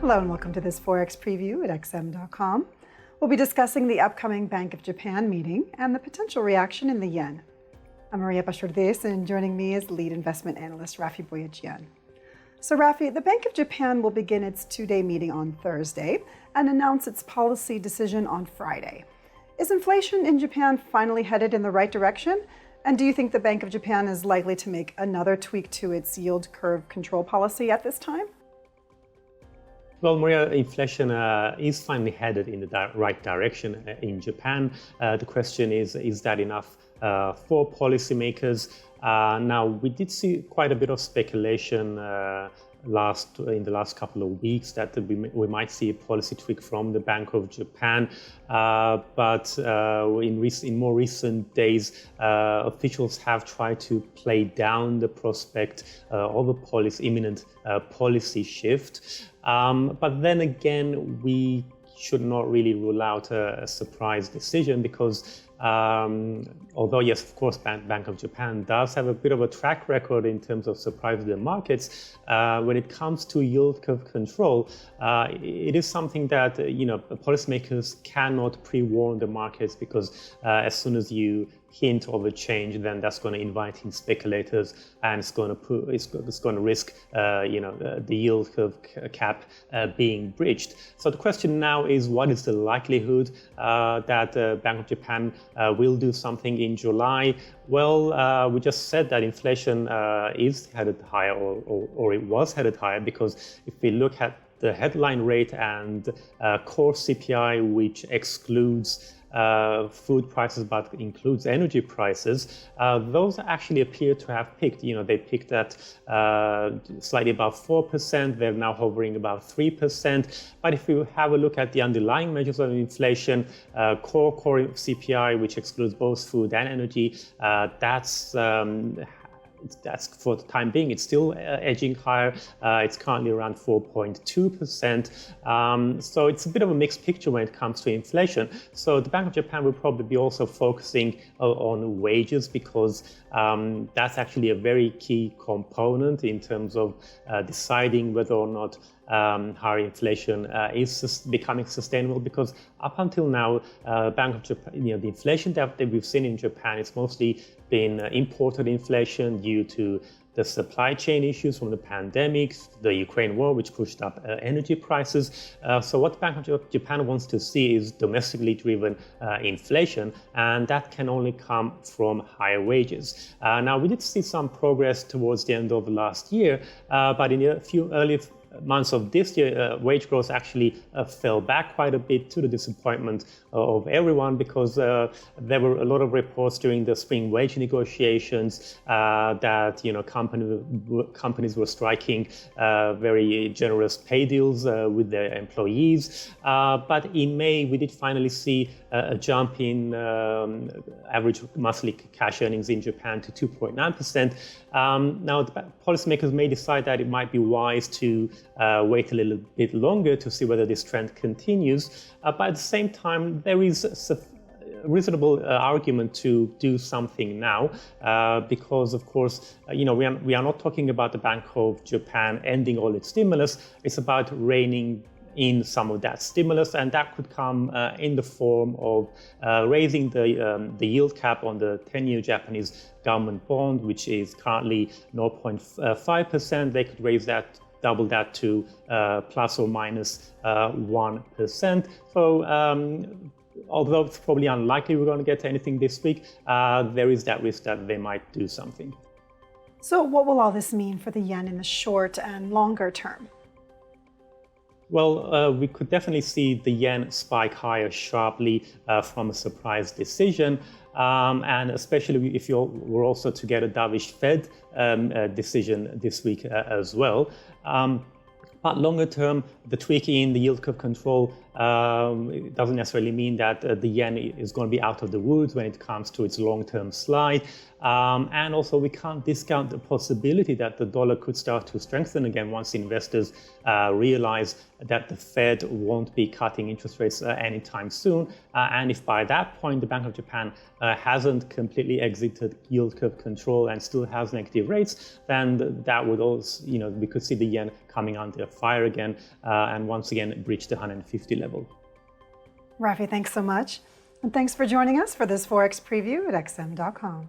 Hello and welcome to this Forex Preview at xm.com. We'll be discussing the upcoming Bank of Japan meeting and the potential reaction in the yen. I'm Maria Bashordes, and joining me is lead investment analyst Rafi Boyajian. So Rafi, the Bank of Japan will begin its two-day meeting on Thursday and announce its policy decision on Friday. Is inflation in Japan finally headed in the right direction? And do you think the Bank of Japan is likely to make another tweak to its yield curve control policy at this time? Well, Maria, inflation is finally headed in the right direction in Japan. The question is that enough for policymakers? Now, we did see quite a bit of speculation in the last couple of weeks that we might see a policy tweak from the Bank of Japan, but in more recent days, officials have tried to play down the prospect of a imminent policy shift. But then again, we should not really rule out a surprise decision because although, yes, of course, Bank of Japan does have a bit of a track record in terms of surprising the markets, when it comes to yield curve control, it is something that, policymakers cannot pre-warn the markets because as soon as you hint of a change, then that's going to invite in speculators, and it's going to risk, the yield curve cap being breached. So the question now is, what is the likelihood that Bank of Japan will do something in July? Well, we just said that inflation is headed higher, or it was headed higher, because if we look at the headline rate and core CPI, which excludes food prices but includes energy prices, those actually appear to have peaked. They peaked at slightly above 4%. They're now hovering about 3%. But if we have a look at the underlying measures of inflation, core CPI, which excludes both food and energy, that's for the time being, it's still edging higher. It's currently around 4.2%. So it's a bit of a mixed picture when it comes to inflation. So the Bank of Japan will probably be also focusing on wages because that's actually a very key component in terms of deciding whether or not higher inflation is becoming sustainable, because up until now, Bank of Japan, the inflation that we've seen in Japan, it's mostly been imported inflation due to the supply chain issues from the pandemic, the Ukraine war, which pushed up energy prices. So what the Bank of Japan wants to see is domestically driven inflation, and that can only come from higher wages. Now, we did see some progress towards the end of last year, but in a few early months of this year, wage growth actually fell back quite a bit, to the disappointment of everyone, because there were a lot of reports during the spring wage negotiations that companies were striking very generous pay deals with their employees. But in May, we did finally see a jump in average monthly cash earnings in Japan to 2.9%. Now, the policymakers may decide that it might be wise to wait a little bit longer to see whether this trend continues. But at the same time, there is a reasonable argument to do something now, because, of course, we are not talking about the Bank of Japan ending all its stimulus. It's about reining in some of that stimulus, and that could come in the form of raising the yield cap on the 10-year Japanese government bond, which is currently 0.5%. They could raise that, double that to plus or minus 1%. So although it's probably unlikely we're going to get anything this week, there is that risk that they might do something. So what will all this mean for the yen in the short and longer term? Well, we could definitely see the yen spike higher sharply from a surprise decision, and especially if we're also to get a dovish Fed decision this week as well. But longer term, the tweaking in the yield curve control It doesn't necessarily mean that the yen is going to be out of the woods when it comes to its long-term slide. And also, we can't discount the possibility that the dollar could start to strengthen again once investors realize that the Fed won't be cutting interest rates anytime soon. And if by that point the Bank of Japan hasn't completely exited yield curve control and still has negative rates, then that would also, we could see the yen coming under fire again and once again breach the 150 level. Rafi, thanks so much. And thanks for joining us for this Forex Preview at XM.com.